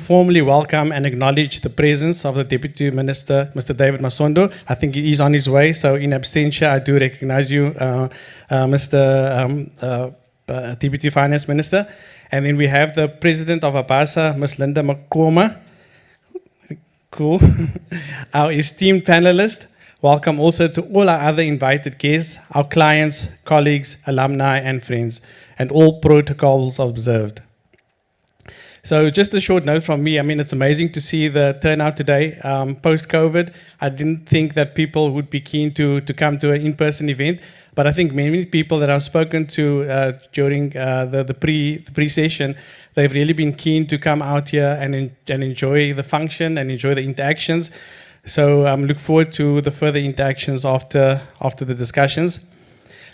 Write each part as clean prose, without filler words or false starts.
formally welcome and acknowledge the presence of the Deputy Minister, Mr. David Masondo. I think he is on his way, so in absentia, I do recognize you, Mr. Deputy Finance Minister. And then we have the President of ABASA, Ms. Linda Makoma. Cool. Our esteemed panelists. Welcome also to all our other invited guests, our clients, colleagues, alumni, and friends, and all protocols observed. So just a short note from me. I mean, it's amazing to see the turnout today. Post-COVID, I didn't think that people would be keen to come to an in-person event, but I think many people that I've spoken to during the pre-session, they've really been keen to come out here and enjoy the function and enjoy the interactions. So look forward to the further interactions after the discussions.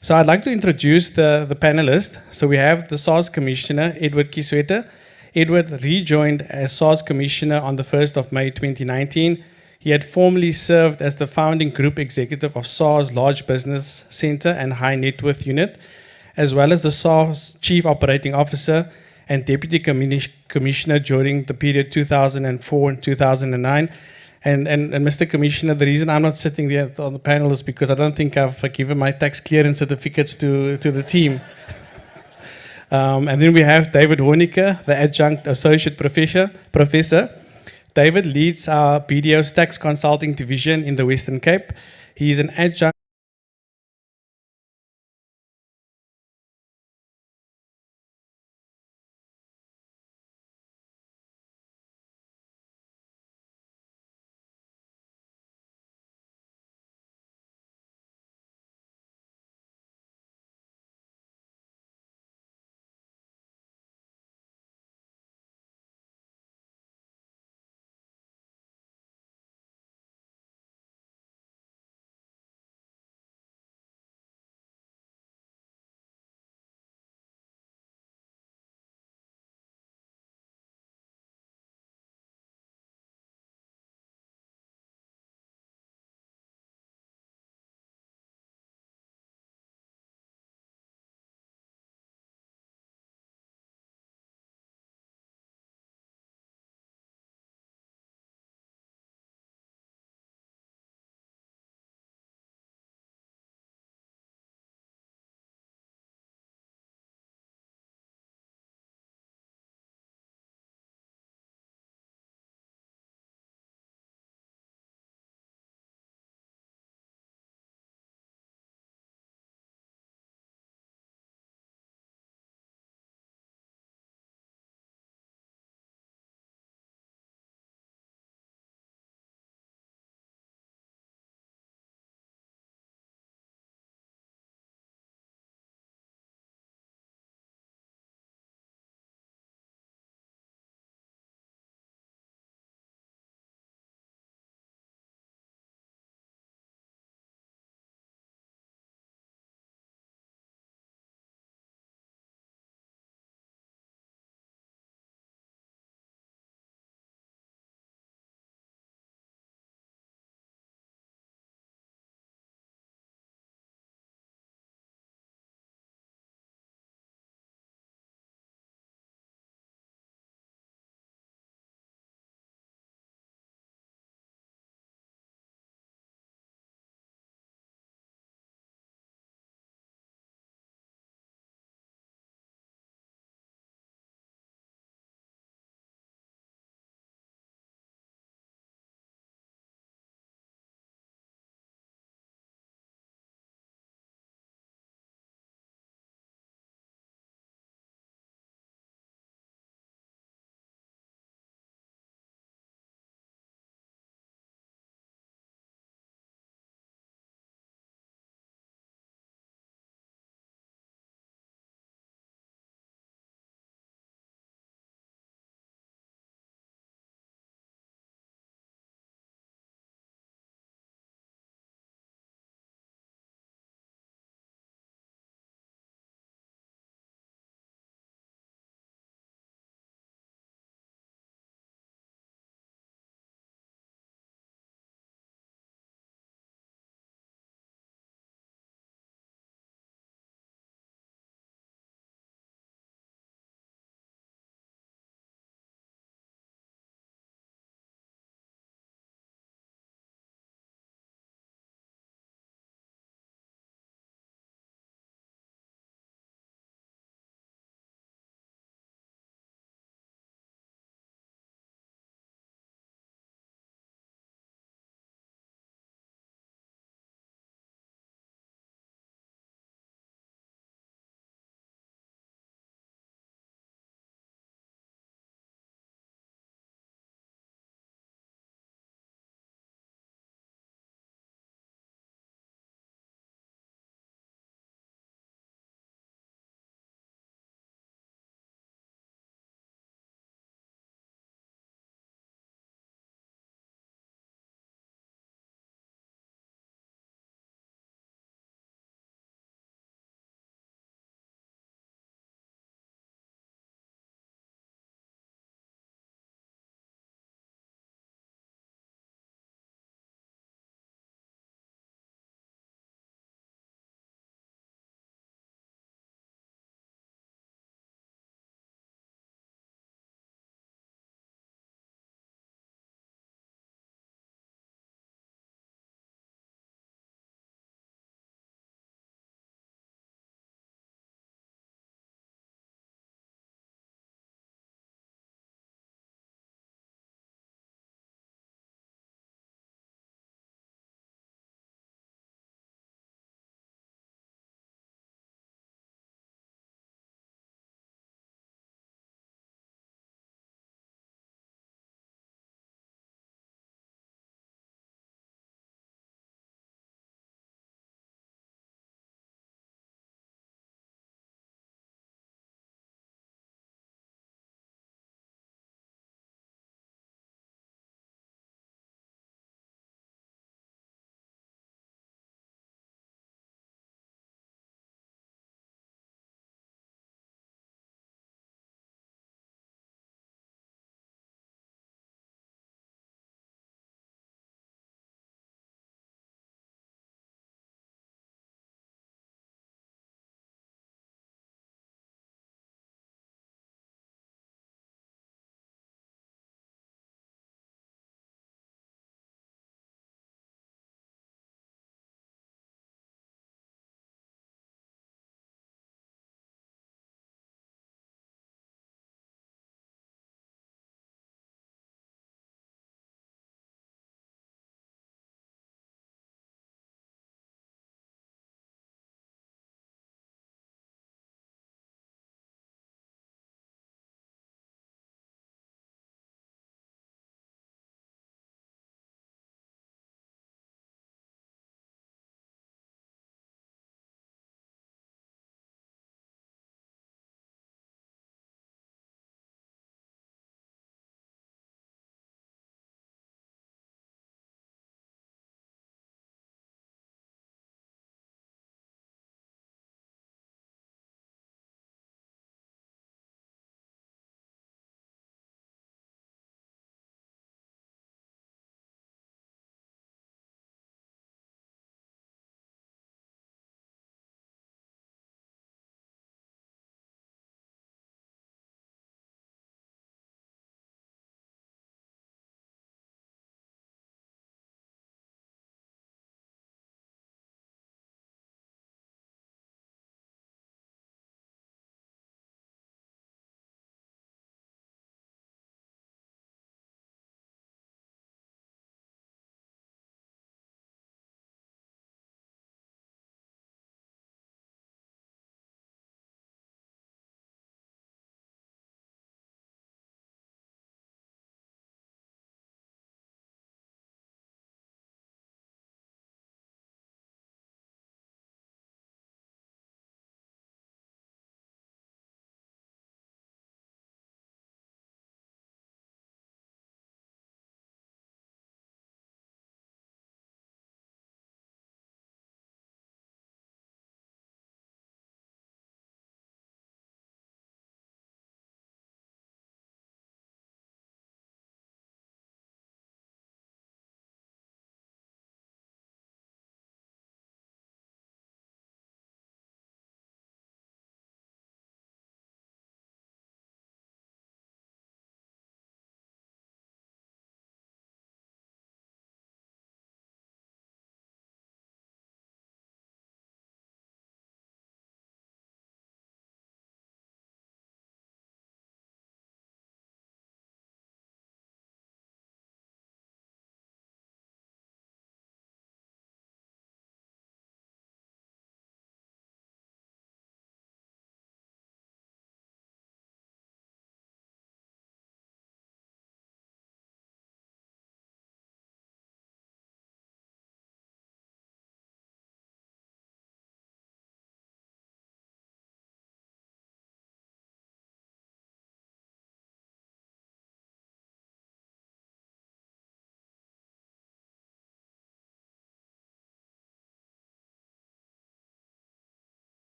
So I'd like to introduce the panelists. So we have the SARS Commissioner, Edward Kisweta. Edward rejoined as SARS Commissioner on the 1st of May 2019. He had formerly served as the founding group executive of SARS Large Business Center and High Net Worth Unit, as well as the SARS Chief Operating Officer and Deputy Commissioner during the period 2004 and 2009. And Mr. Commissioner, the reason I'm not sitting there on the panel is because I don't think I've given my tax clearance certificates to the team. And then we have David Honecker, the Adjunct Associate Professor. David leads our BDO's Tax Consulting Division in the Western Cape. He is an adjunct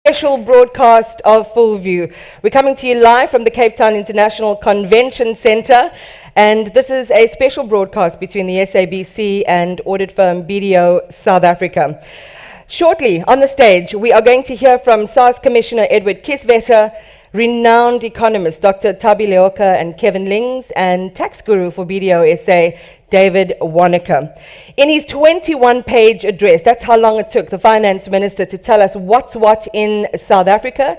Special broadcast of Full View. We're coming to you live from the Cape Town International Convention Centre, and this is a special broadcast between the SABC and audit firm BDO South Africa. Shortly on the stage, we are going to hear from SARS Commissioner Edward Kisvetter, renowned economists Dr. Thabi Leoka and Kevin Lings, and tax guru for BDO SA, David Wanaka. In his 21-page address, that's how long it took the Finance Minister to tell us what's what in South Africa.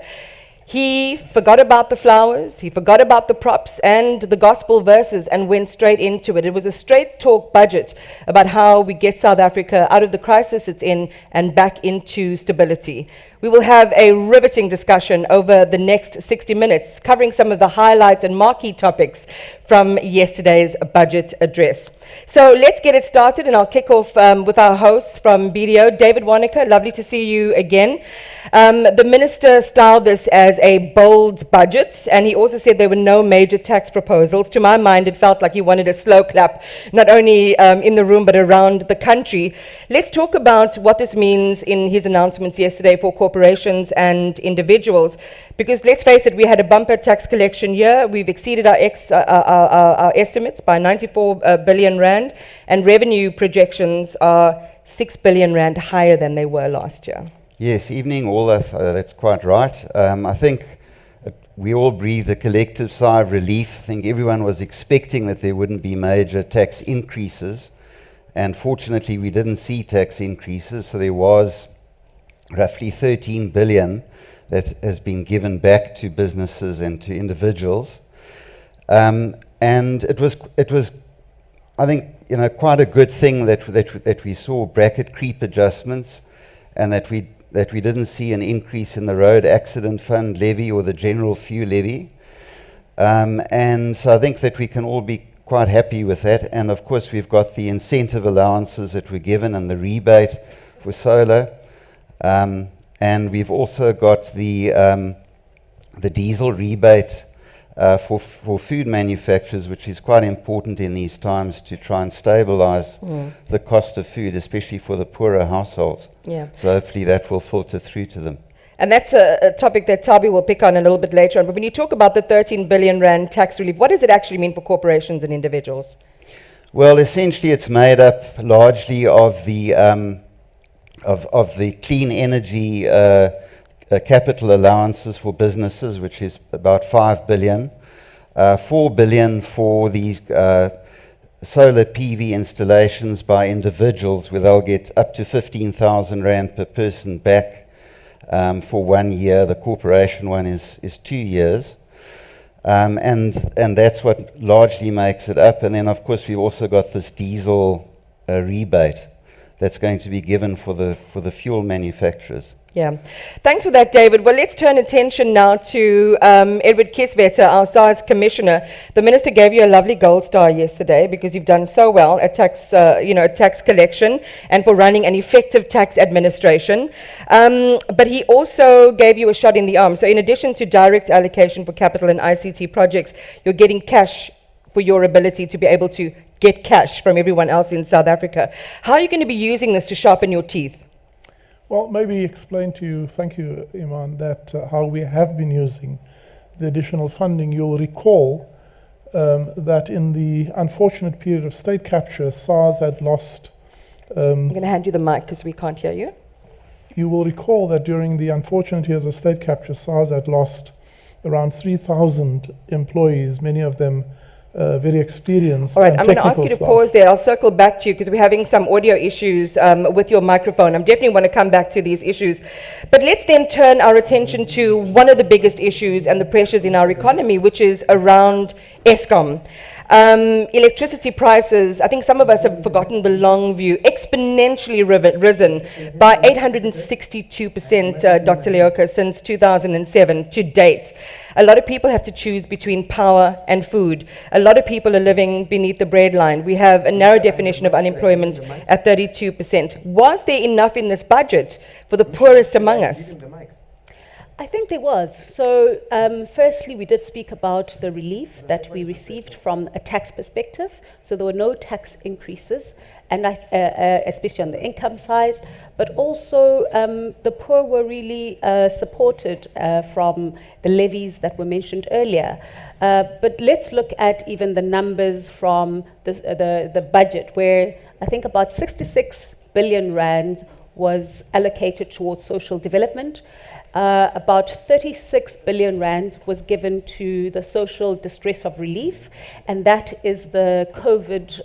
He forgot about the flowers, he forgot about the props and the gospel verses and went straight into it. It was a straight talk budget about how we get South Africa out of the crisis it's in and back into stability. We will have a riveting discussion over the next 60 minutes, covering some of the highlights and marquee topics from yesterday's budget address. So let's get it started, and I'll kick off with our hosts from BDO. David Wanaka, lovely to see you again. The minister styled this as a bold budget, and he also said there were no major tax proposals. To my mind, it felt like he wanted a slow clap, not only in the room but around the country. Let's talk about what this means in his announcements yesterday for corporations and individuals, because let's face it, we had a bumper tax collection year. We've exceeded our estimates by 94 billion rand, and revenue projections are 6 billion rand higher than they were last year. Yes, evening all, that's quite right. I think we all breathed a collective sigh of relief. I think everyone was expecting that there wouldn't be major tax increases, and fortunately we didn't see tax increases, so there was roughly 13 billion that has been given back to businesses and to individuals. And it was, I think, quite a good thing that we saw bracket creep adjustments, and that we didn't see an increase in the road accident fund levy or the general fuel levy. And so I think that we can all be quite happy with that. And of course we've got the incentive allowances that were given and the rebate for solar. And we've also got the diesel rebate for food manufacturers, which is quite important in these times to try and stabilize the cost of food, especially for the poorer households. Yeah. So hopefully that will filter through to them. And that's a topic that Thabi will pick on a little bit later on. But when you talk about the 13 billion rand tax relief, what does it actually mean for corporations and individuals? Well, essentially it's made up largely of the clean energy capital allowances for businesses, which is about 5 billion, 4 billion for these solar PV installations by individuals, where they'll get up to 15,000 rand per person back for 1 year. The corporation one is 2 years. And that's what largely makes it up. And then of course we've also got this diesel rebate that's going to be given for the fuel manufacturers. Yeah. Thanks for that, David. Well, let's turn attention now to Edward Kisvetter, our SARS Commissioner. The Minister gave you a lovely gold star yesterday because you've done so well at tax collection and for running an effective tax administration. But he also gave you a shot in the arm. So in addition to direct allocation for capital and ICT projects, you're getting cash for your ability to be able to get cash from everyone else in South Africa. How are you going to be using this to sharpen your teeth? Well, maybe explain to you, thank you, Iman, that how we have been using the additional funding. You'll recall that in the unfortunate period of state capture, SARS had lost... I'm going to hand you the mic because we can't hear you. You will recall that during the unfortunate years of state capture, SARS had lost around 3,000 employees, many of them very experienced. All right, I'm going to ask you to pause there. I'll circle back to you because we're having some audio issues with your microphone. I definitely want to come back to these issues. But let's then turn our attention to one of the biggest issues and the pressures in our economy, which is around Eskom. Electricity prices, I think some of us have forgotten the long view, exponentially risen by 862%, Dr. Leoka, since 2007 to date. A lot of people have to choose between power and food. A lot of people are living beneath the breadline. We have a narrow definition of unemployment at 32%. Was there enough in this budget for the poorest among us? I think there was. So, firstly, we did speak about the relief that we received from a tax perspective. So there were no tax increases, and especially on the income side. But also, the poor were really supported from the levies that were mentioned earlier. But let's look at even the numbers from the budget, where I think about 66 billion rand was allocated towards social development. About 36 billion rand was given to the social distress of relief, and that is the COVID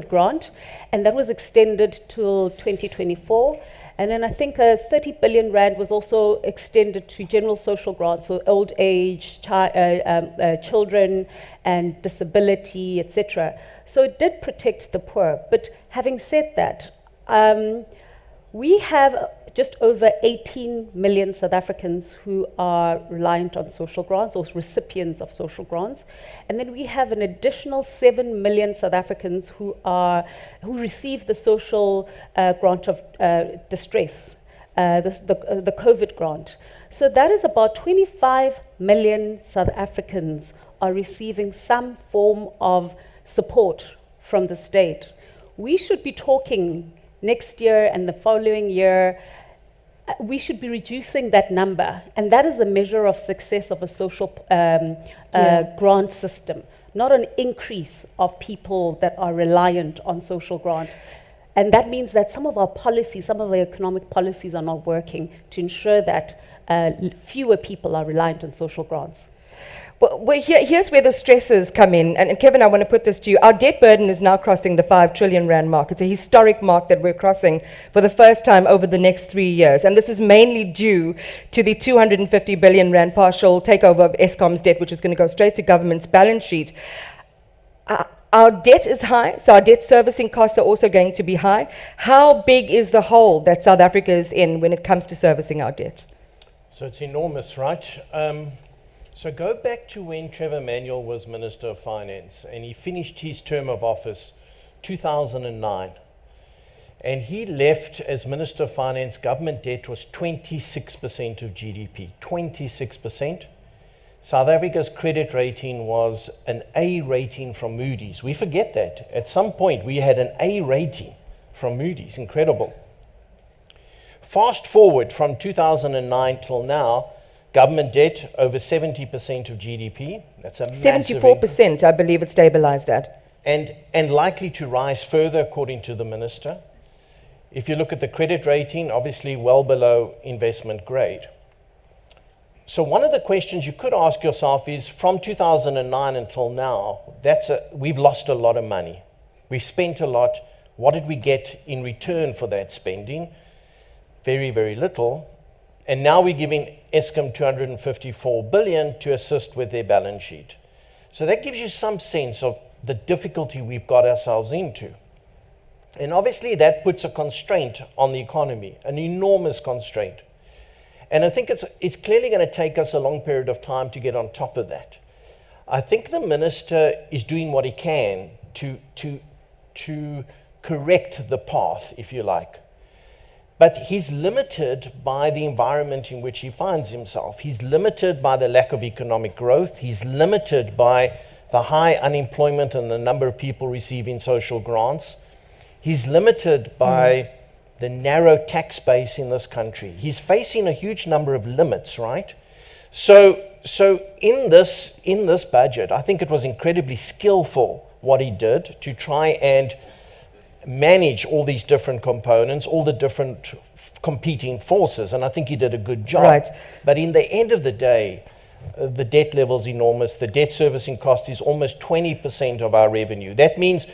grant, and that was extended till 2024. And then I think 30 billion rand was also extended to general social grants, so old age, children, and disability, etc. So it did protect the poor. But having said that, we have just over 18 million South Africans who are reliant on social grants or recipients of social grants. And then we have an additional 7 million South Africans who receive the social grant of distress, the COVID grant. So that is about 25 million South Africans are receiving some form of support from the state. We should be talking next year and the following year, we should be reducing that number. And that is a measure of success of a social grant system, not an increase of people that are reliant on social grant. And that means that some of our policies, some of our economic policies are not working to ensure that fewer people are reliant on social grants. Well, here's where the stresses come in. And Kevin, I want to put this to you. Our debt burden is now crossing the 5 trillion rand mark. It's a historic mark that we're crossing for the first time over the next 3 years. And this is mainly due to the 250 billion rand partial takeover of Eskom's debt, which is going to go straight to government's balance sheet. Our debt is high, so our debt servicing costs are also going to be high. How big is the hole that South Africa is in when it comes to servicing our debt? So it's enormous, right? So go back to when Trevor Manuel was Minister of Finance, and he finished his term of office 2009. And he left as Minister of Finance, government debt was 26% of GDP, 26%. South Africa's credit rating was an A rating from Moody's. We forget that. At some point, we had an A rating from Moody's, incredible. Fast forward from 2009 till now, government debt over 70% of GDP. That's a massive 74%, I believe it stabilized at. And likely to rise further, according to the minister. If you look at the credit rating, obviously well below investment grade. So one of the questions you could ask yourself is, from 2009 until now, we've lost a lot of money. We've spent a lot. What did we get in return for that spending? Very, very little. And now we're giving Eskom 254 billion to assist with their balance sheet. So that gives you some sense of the difficulty we've got ourselves into. And obviously that puts a constraint on the economy, an enormous constraint. And I think it's clearly going to take us a long period of time to get on top of that. I think the minister is doing what he can to correct the path, if you like. But he's limited by the environment in which he finds himself. He's limited by the lack of economic growth. He's limited by the high unemployment and the number of people receiving social grants. He's limited by the narrow tax base in this country. He's facing a huge number of limits, right? So in this budget, I think it was incredibly skillful what he did to try and manage all these different components, all the different competing forces, and I think he did a good job. Right. But in the end of the day, the debt level is enormous. The debt servicing cost is almost 20% of our revenue. That means,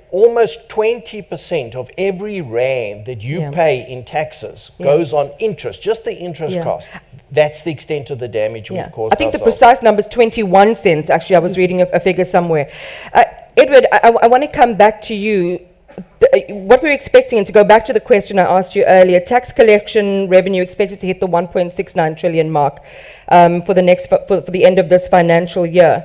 almost 20% of every rand that you pay in taxes goes on interest, just the interest cost. That's the extent of the damage we've caused I think ourselves. the precise number is 21 cents. Actually, I was reading a figure somewhere. Edward, I want to come back to you. What we're expecting, and to go back to the question I asked you earlier, tax collection revenue expected to hit the 1.69 trillion mark for the end of this financial year.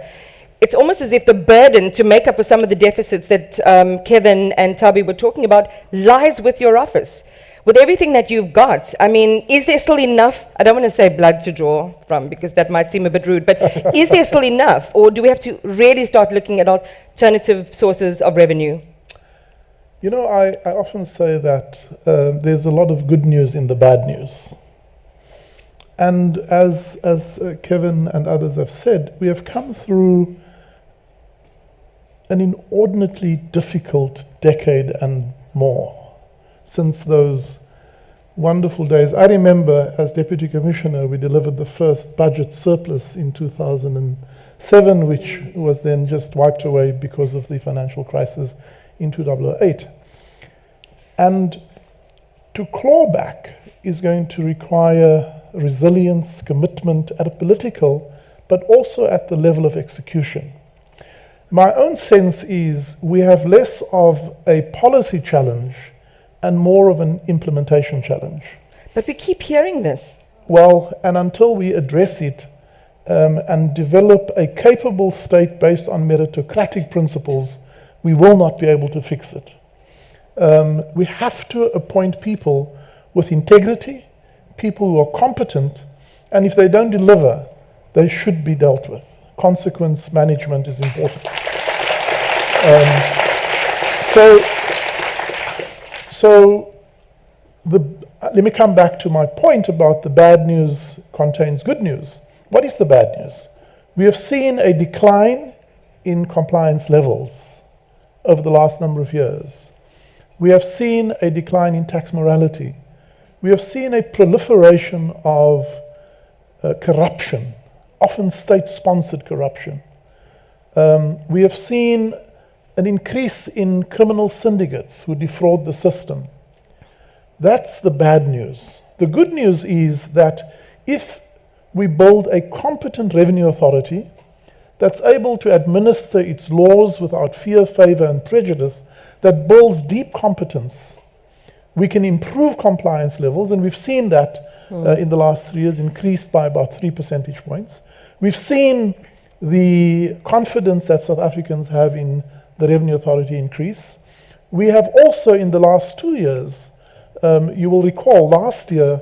It's almost as if the burden to make up for some of the deficits that Kevin and Tabi were talking about lies with your office. with everything that you've got, I mean, is there still enough? I don't want to say blood to draw from because that might seem a bit rude, but is there still enough? Or do we have to really start looking at alternative sources of revenue? You know, I often say that there's a lot of good news in the bad news. And as Kevin and others have said, we have come through an inordinately difficult decade and more since those wonderful days. I remember as Deputy Commissioner, we delivered the first budget surplus in 2007, which was then just wiped away because of the financial crisis in 2008. And to claw back is going to require resilience, commitment at a political, but also at the level of execution. My own sense is we have less of a policy challenge and more of an implementation challenge. But we keep hearing this. Well, and until we address it and develop a capable state based on meritocratic principles, we will not be able to fix it. We have to appoint people with integrity, people who are competent, and if they don't deliver, they should be dealt with. Consequence management is important. Let me come back to my point about the bad news contains good news. What is the bad news? We have seen a decline in compliance levels over the last number of years. We have seen a decline in tax morality. We have seen a proliferation of corruption, often state-sponsored corruption. We have seen an increase in criminal syndicates who defraud the system. That's the bad news. The good news is that if we build a competent revenue authority that's able to administer its laws without fear, favor, and prejudice, that builds deep competence, we can improve compliance levels, and we've seen that in the last 3 years increased by about 3 percentage points. We've seen the confidence that South Africans have in the Revenue Authority increase. We have also, in the last 2 years, you will recall last year,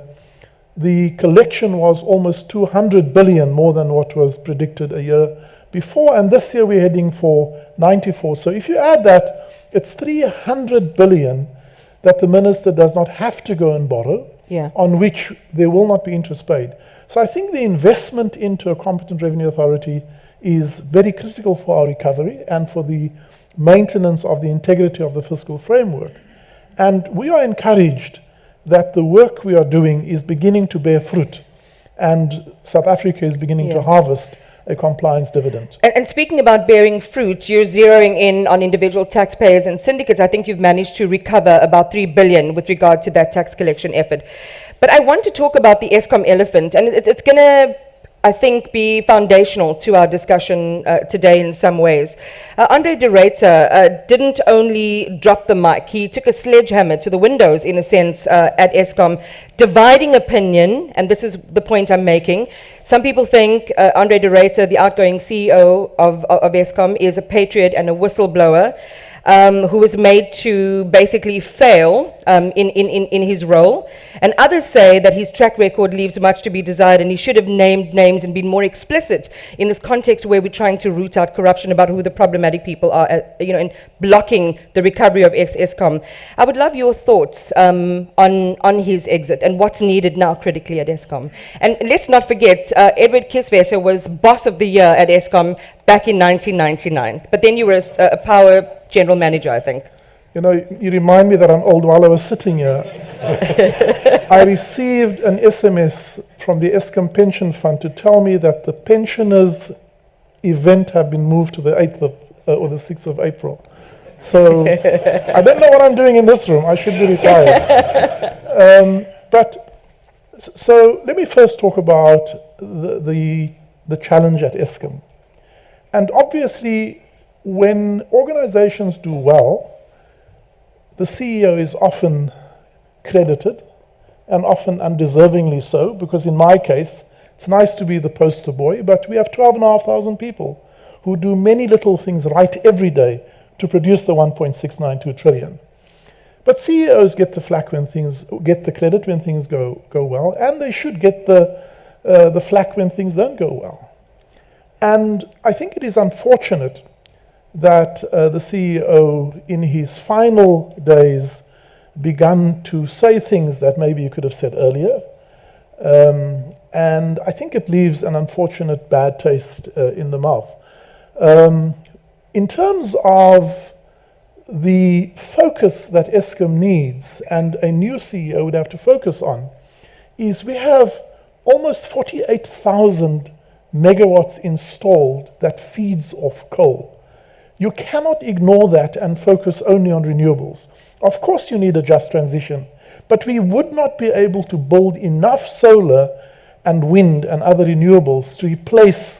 the collection was almost 200 billion more than what was predicted a year before, and this year we're heading for 94. So if you add that, it's 300 billion that the minister does not have to go and borrow, on which there will not be interest paid. So I think the investment into a competent revenue authority is very critical for our recovery and for the maintenance of the integrity of the fiscal framework. And we are encouraged that the work we are doing is beginning to bear fruit, and South Africa is beginning to harvest a compliance dividend. And speaking about bearing fruit, you're zeroing in on individual taxpayers and syndicates. I think you've managed to recover about 3 billion with regard to that tax collection effort. But I want to talk about the Eskom elephant, and it's going to, I think, be foundational to our discussion today in some ways. Andre de Ruyter didn't only drop the mic, he took a sledgehammer to the windows, in a sense, at Eskom, dividing opinion, and this is the point I'm making. Some people think Andre de Ruyter, the outgoing CEO of Eskom, is a patriot and a whistleblower, who was made to basically fail in his role. And others say that his track record leaves much to be desired, and he should have named names and been more explicit in this context where we're trying to root out corruption, about who the problematic people are, in blocking the recovery of Eskom. I would love your thoughts on his exit and what's needed now critically at Eskom. And let's not forget, Edward Kieswetter was boss of the year at Eskom back in 1999. But then you were a power general manager, I think. You know, you remind me that I'm old. While I was sitting here, I received an SMS from the Eskom Pension Fund to tell me that the pensioners' event had been moved to the 8th of, or the 6th of April. So I don't know what I'm doing in this room. I should be retired. So let me first talk about the challenge at Eskom. And obviously, when organizations do well, the CEO is often credited, and often undeservingly so, because in my case, it's nice to be the poster boy, but we have 12,500 people who do many little things right every day to produce the 1.692 trillion. But CEOs get the flack when things get the credit when things go well, and they should get the flack when things don't go well. And I think it is unfortunate that the CEO, in his final days, begun to say things that maybe he could have said earlier. And I think it leaves an unfortunate bad taste in the mouth. In terms of the focus that Eskom needs and a new CEO would have to focus on, is we have almost 48,000 megawatts installed that feeds off coal. You cannot ignore that and focus only on renewables. Of course you need a just transition, but we would not be able to build enough solar and wind and other renewables to replace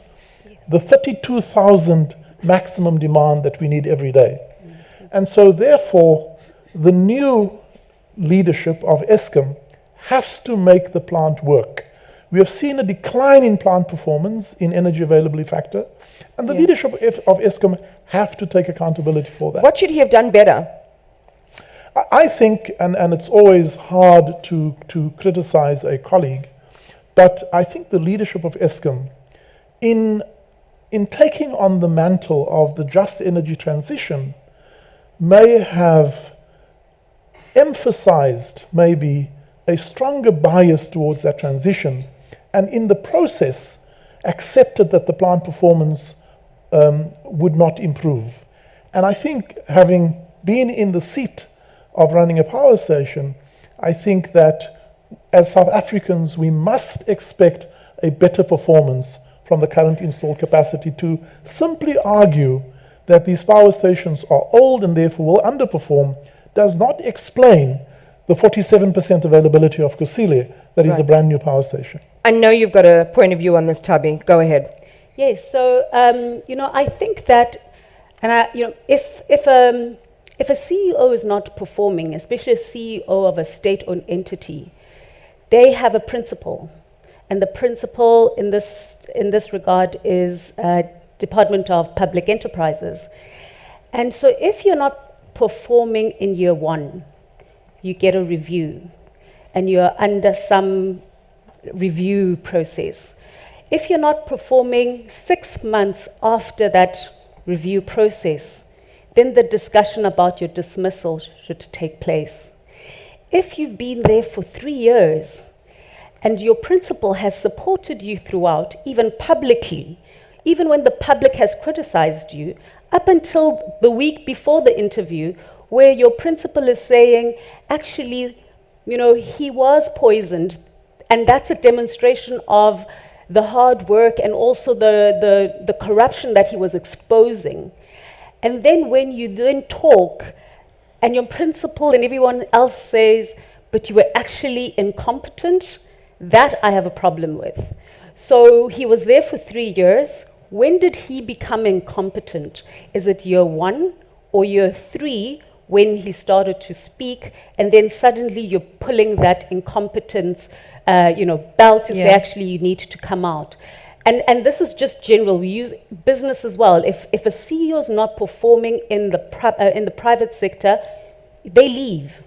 the 32,000 maximum demand that we need every day. And so therefore, the new leadership of Eskom has to make the plant work. We have seen a decline in plant performance in energy availability factor, and the leadership of Eskom have to take accountability for that. What should he have done better? I think, and it's always hard to criticize a colleague, but I think the leadership of Eskom, in taking on the mantle of the just energy transition, may have emphasized maybe a stronger bias towards that transition, and in the process accepted that the plant performance would not improve. And I think, having been in the seat of running a power station, I think that as South Africans we must expect a better performance from the current installed capacity. To simply argue that these power stations are old and therefore will underperform does not explain the 47% availability of Kusile, that is a brand new power station. I know you've got a point of view on this, Tabi. Go ahead. Yes, so I think that, and if a CEO is not performing, especially a CEO of a state-owned entity, they have a principle, and the principle in this regard is Department of Public Enterprises. And so, if you're not performing in year one, you get a review, and you're under some review process. If you're not performing 6 months after that review process, then the discussion about your dismissal should take place. If you've been there for 3 years and your principal has supported you throughout, even publicly, even when the public has criticized you, up until the week before the interview, where your principal is saying, actually, he was poisoned, and that's a demonstration of the hard work and also the corruption that he was exposing. And then when you then talk, and your principal and everyone else says, but you were actually incompetent, that I have a problem with. So he was there for 3 years. When did he become incompetent? Is it year 1 or year 3 when he started to speak, and then suddenly you're pulling that incompetence belt to say, actually, you need to come out? And this is just general. We use business as well. If a CEO is not performing in the private sector, they leave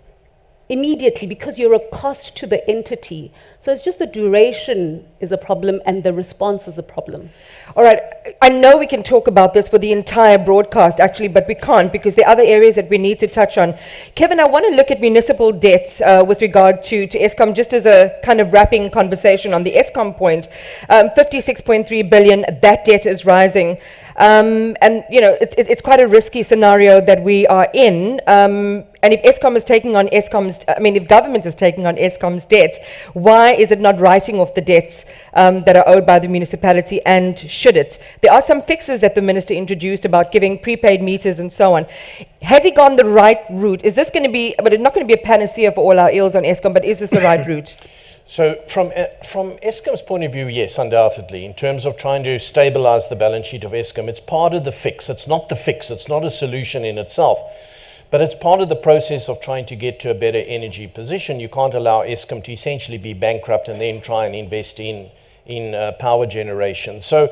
immediately because you're a cost to the entity. So it's just the duration is a problem and the response is a problem. All right, I know we can talk about this for the entire broadcast actually, but we can't because there are other areas that we need to touch on. Kevin, I want to look at municipal debts with regard to Eskom, just as a kind of wrapping conversation on the Eskom point. 56.3 billion, that debt is rising. And it's quite a risky scenario that we are in. And if Eskom is taking on if government is taking on Eskom's debt, why is it not writing off the debts that are owed by the municipality, and should it? There are some fixes that the minister introduced about giving prepaid meters and so on. Has he gone the right route? Is this going to be, but it's not going to be a panacea for all our ills on Eskom, but is this the right route? So from Eskom's point of view, yes, undoubtedly. In terms of trying to stabilize the balance sheet of Eskom, it's part of the fix. It's not the fix. It's not a solution in itself. But it's part of the process of trying to get to a better energy position. You can't allow Eskom to essentially be bankrupt and then try and invest in power generation. So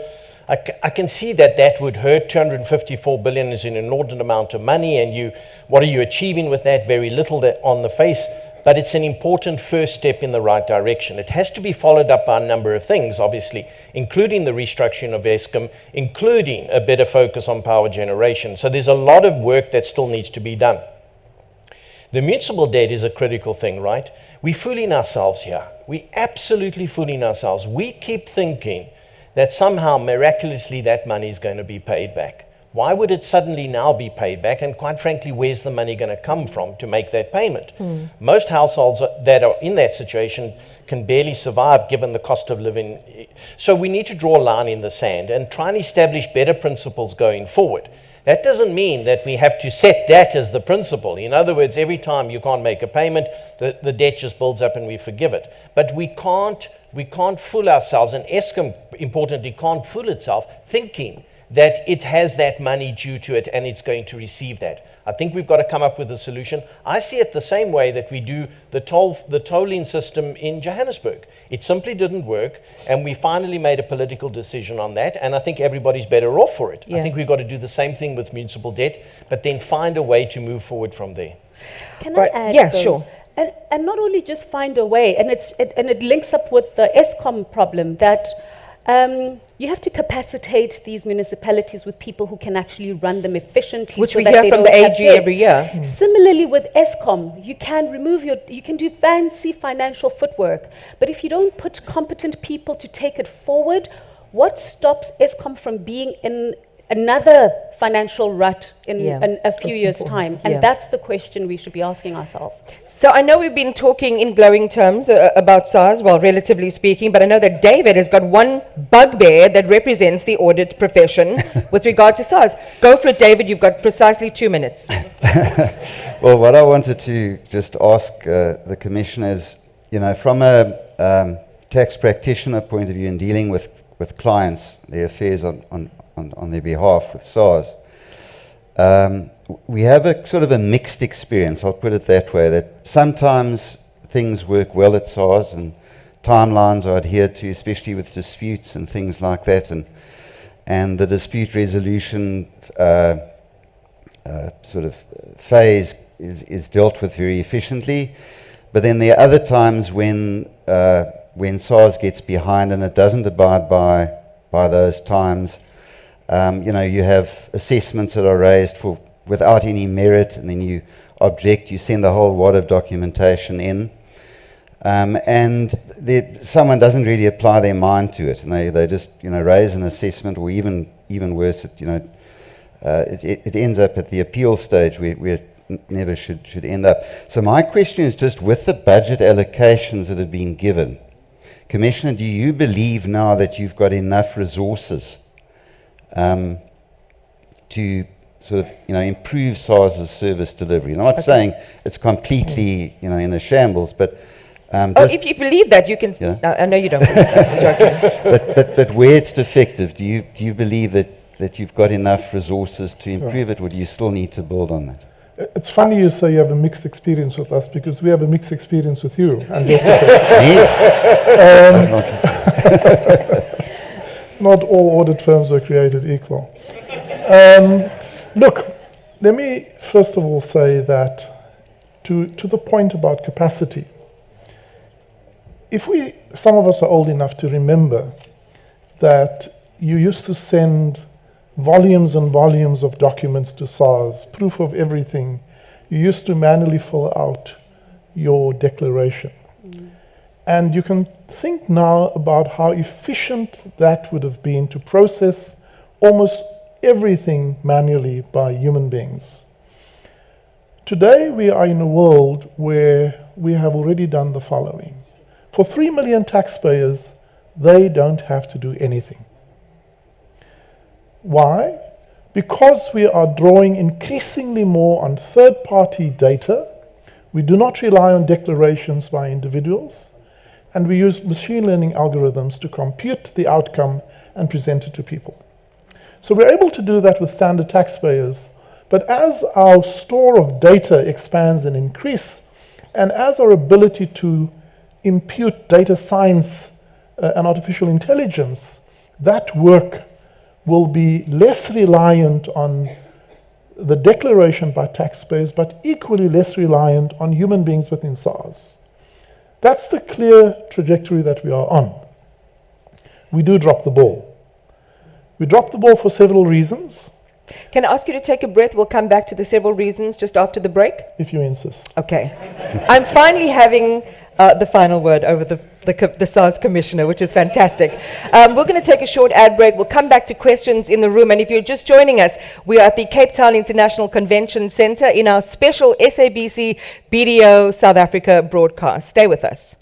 I can see that would hurt. 254 billion is an inordinate amount of money, and what are you achieving with that? Very little on the face, but it's an important first step in the right direction. It has to be followed up by a number of things, obviously, including the restructuring of Eskom, including a better focus on power generation. So there's a lot of work that still needs to be done. The municipal debt is a critical thing, right? We're fooling ourselves here. We're absolutely fooling ourselves. We keep thinking that somehow, miraculously, that money is going to be paid back. Why would it suddenly now be paid back? And quite frankly, where's the money going to come from to make that payment? Most households that are in that situation can barely survive given the cost of living. So we need to draw a line in the sand and try and establish better principles going forward. That doesn't mean that we have to set that as the principle. In other words, every time you can't make a payment, the debt just builds up and we forgive it. But we can't fool ourselves, and Eskom, importantly, can't fool itself thinking that it has that money due to it and it's going to receive that. I think we've got to come up with a solution. I see it the same way that we do the tolling system in Johannesburg. It simply didn't work, and we finally made a political decision on that, and I think everybody's better off for it. I think we've got to do the same thing with municipal debt, but then find a way to move forward from there. Can I add? Yeah, though, sure. And not only just find a way, and it links up with the Eskom problem that you have to capacitate these municipalities with people who can actually run them efficiently. Which so we that hear they from don't the have AG debt. every year. Similarly with Eskom, you can do fancy financial footwork, but if you don't put competent people to take it forward, what stops Eskom from being in another financial rut in a few years' time? And that's the question we should be asking ourselves. So I know we've been talking in glowing terms about SARS, well, relatively speaking, but I know that David has got one bugbear that represents the audit profession with regard to SARS. Go for it, David. You've got precisely 2 minutes. Well, what I wanted to just ask the Commissioner is, from a tax practitioner point of view in dealing with clients, their affairs on their behalf with SARS, we have a sort of a mixed experience, I'll put it that way, that sometimes things work well at SARS and timelines are adhered to, especially with disputes and things like that, and the dispute resolution sort of phase is dealt with very efficiently. But then there are other times when SARS gets behind and it doesn't abide by those times. You have assessments that are raised without any merit, and then you object, you send a whole wad of documentation in, and someone doesn't really apply their mind to it, and they just raise an assessment, or even worse, it ends up at the appeal stage where it never should end up. So my question is just, with the budget allocations that have been given, Commissioner, do you believe now that you've got enough resources to sort of improve SARS's service delivery? I'm not saying it's completely in a shambles, but if you believe that, you can. No, I know you don't. but where it's defective, do you believe that you've got enough resources to improve it, or do you still need to build on that? It's funny you say you have a mixed experience with us, because we have a mixed experience with you. And not all audit firms were created equal. Look, let me first of all say that to the point about capacity, some of us are old enough to remember that you used to send volumes and volumes of documents to SARS, proof of everything. You used to manually fill out your declaration. And you can think now about how efficient that would have been to process almost everything manually by human beings. Today we are in a world where we have already done the following. For 3 million taxpayers, they don't have to do anything. Why? Because we are drawing increasingly more on third-party data. We do not rely on declarations by individuals, and we use machine learning algorithms to compute the outcome and present it to people. So we're able to do that with standard taxpayers, but as our store of data expands and increase, and as our ability to impute data science and artificial intelligence, that work will be less reliant on the declaration by taxpayers, but equally less reliant on human beings within SARS. That's the clear trajectory that we are on. We do drop the ball. We drop the ball for several reasons, Can I ask you to take a breath? We'll come back to the several reasons just after the break. if you insist. Okay. I'm finally having the final word over the SARS Commissioner, which is fantastic. We're going to take a short ad break. We'll come back to questions in the room. And if you're just joining us, we are at the Cape Town International Convention Centre in our special SABC BDO South Africa broadcast. Stay with us.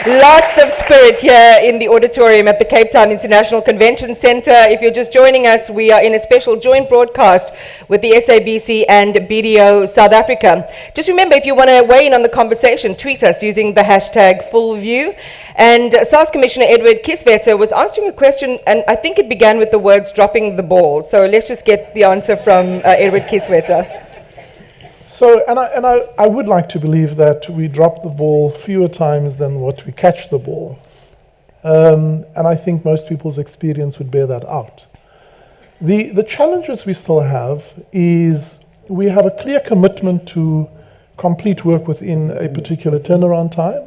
Lots of spirit here in the auditorium at the Cape Town International Convention Centre. If you're just joining us, we are in a special joint broadcast with the SABC and BDO South Africa. Just remember, if you want to weigh in on the conversation, tweet us using the hashtag #FullView. And SARS Commissioner Edward Kiswetter was answering a question, and I think it began with the words dropping the ball. So let's just get the answer from Edward Kiswetter. So, and I would like to believe that we drop the ball fewer times than what we catch the ball. And I think most people's experience would bear that out. The challenges we still have is we have a clear commitment to complete work within a particular turnaround time.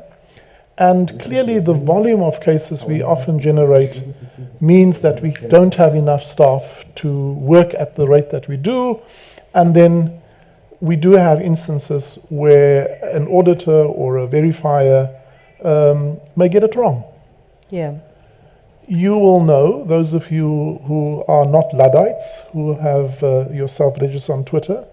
And clearly the volume of cases we often generate means that we don't have enough staff to work at the rate that we do. And then we do have instances where an auditor or a verifier may get it wrong. Yeah. You will know, those of you who are not Luddites, who have yourself registered on Twitter,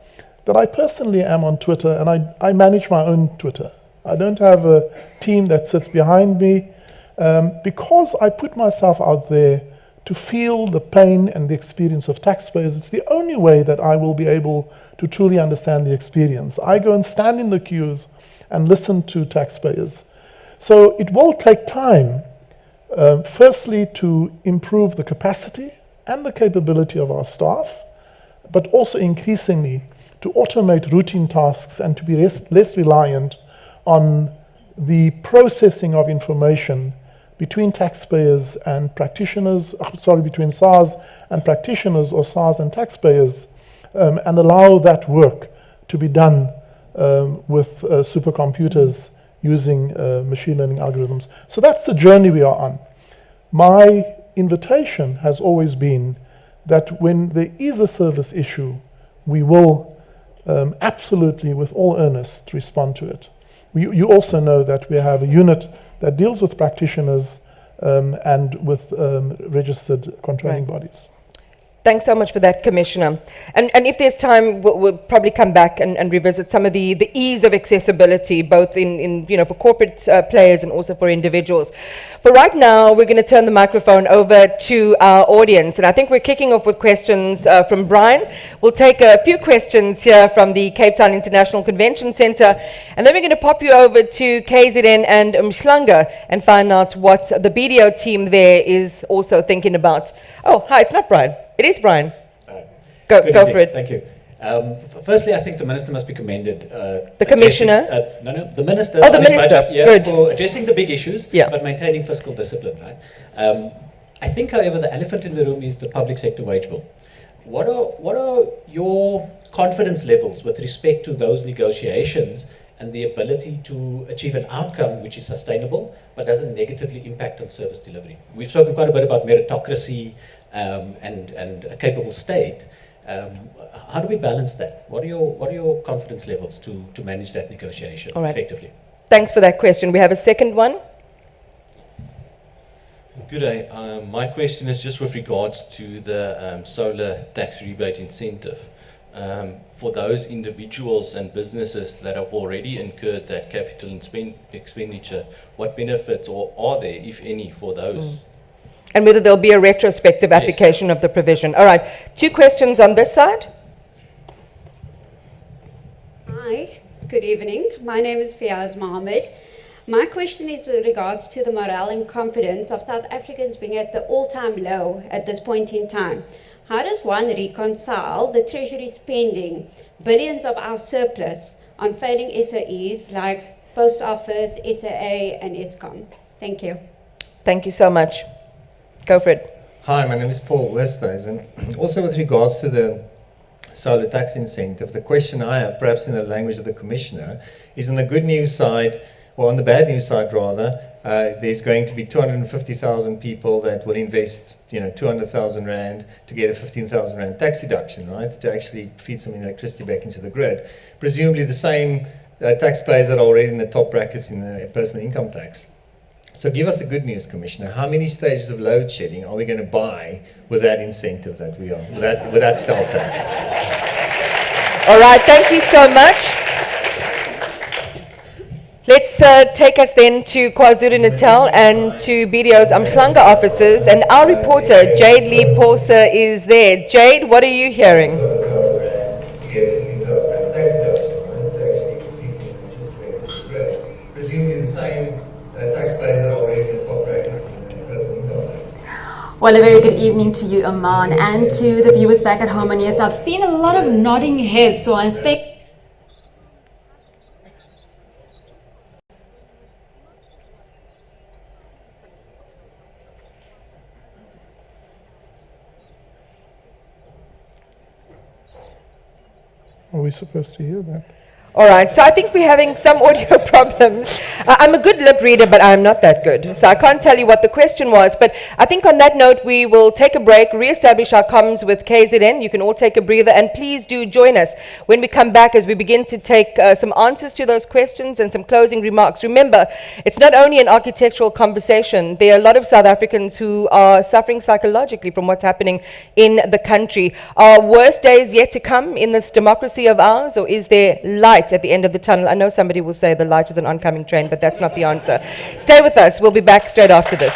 that I personally am on Twitter and I manage my own Twitter. I don't have a team that sits behind me because I put myself out there to feel the pain and the experience of taxpayers. It's the only way that I will be able to truly understand the experience. I go and stand in the queues and listen to taxpayers. So it will take time, firstly, to improve the capacity and the capability of our staff, but also increasingly to automate routine tasks and to be less reliant on the processing of information between taxpayers and practitioners, between SARS and practitioners or SARS and taxpayers, and allow that work to be done with supercomputers using machine learning algorithms. So that's the journey we are on. My invitation has always been that when there is a service issue, we will absolutely, with all earnest, respond to it. You also know that we have a unit that deals with practitioners and with registered controlling bodies. Thanks so much for that, Commissioner. And if there's time, we'll probably come back and revisit some of the ease of accessibility, both in for corporate players and also for individuals. But right now, we're going to turn the microphone over to our audience. And I think we're kicking off with questions from Brian. We'll take a few questions here from the Cape Town International Convention Centre. And then we're going to pop you over to KZN and Umhlanga and find out what the BDO team there is also thinking about. Oh, hi, it's not Brian. It is Brian. Go for it. Thank you. Firstly, I think the minister must be commended. The commissioner? The minister. Oh, the minister. Good. For addressing the big issues, yeah, but maintaining fiscal discipline, right? I think, however, the elephant in the room is the public sector wage bill. What are your confidence levels with respect to those negotiations and the ability to achieve an outcome which is sustainable but doesn't negatively impact on service delivery? We've spoken quite a bit about meritocracy and a capable state. How do we balance that? What are your confidence levels to manage that negotiation effectively? Thanks for that question. We have a second one. Good day. My question is just with regards to the solar tax rebate incentive. For those individuals and businesses that have already incurred that capital expenditure, what benefits are there, if any, for those? And whether there'll be a retrospective application of the provision. All right, 2 questions on this side. Hi, good evening. My name is Fiaz Mohammed. My question is with regards to the morale and confidence of South Africans being at the all-time low at this point in time. How does one reconcile the Treasury spending billions of our surplus on failing SOEs like Post Office, SAA and Eskom? Thank you. Thank you so much. Go for it. Hi, my name is Paul Westhuizen. Also with regards to the solar tax incentive, the question I have, perhaps in the language of the Commissioner, is on the good news side, or on the bad news side rather, there's going to be 250,000 people that will invest 200,000 Rand to get a 15,000 Rand tax deduction, right, to actually feed some electricity back into the grid. Presumably the same taxpayers that are already in the top brackets in the personal income tax. So give us the good news, Commissioner. How many stages of load shedding are we going to buy with that incentive that we are, with that stealth tax? All right, thank you so much. Let's take us then to KwaZulu-Natal and to BDO's Umhlanga offices. And our reporter, Jade Lee Porser, is there. Jade, what are you hearing? Well, a very good evening to you, Aman, and to the viewers back at home. And yes, I've seen a lot of nodding heads, so I think Are we supposed to hear that? All right, so I think we're having some audio problems. I'm a good lip reader, but I'm not that good. So I can't tell you what the question was. But I think on that note, we will take a break, re-establish our comms with KZN. You can all take a breather. And please do join us when we come back as we begin to take some answers to those questions and some closing remarks. Remember, it's not only an architectural conversation. There are a lot of South Africans who are suffering psychologically from what's happening in the country. Are worse days yet to come in this democracy of ours, or is there light at the end of the tunnel? I know somebody will say the light is an oncoming train, but that's not the answer. Stay with us. We'll be back straight after this.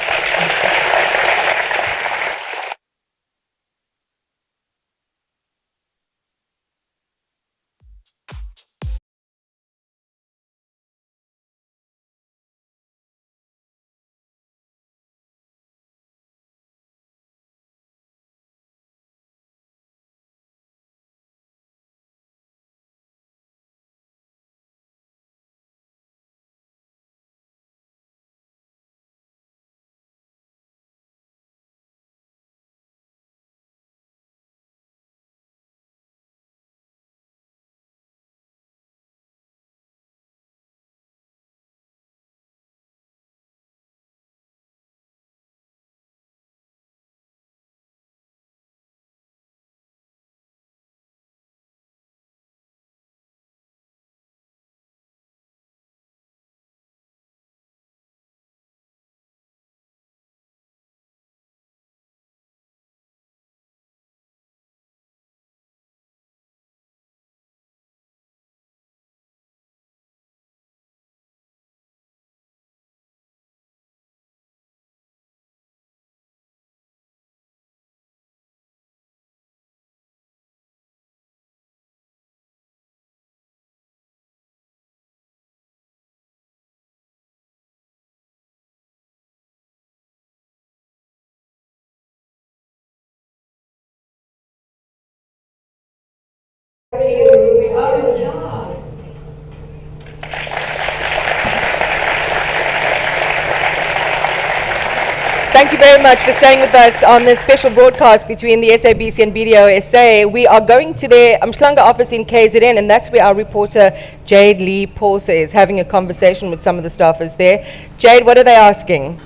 Thank you very much for staying with us on this special broadcast between the SABC and BDO SA. We are going to their Umhlanga office in KZN, and that's where our reporter Jade Lee Paulse is having a conversation with some of the staffers there. Jade, what are they asking?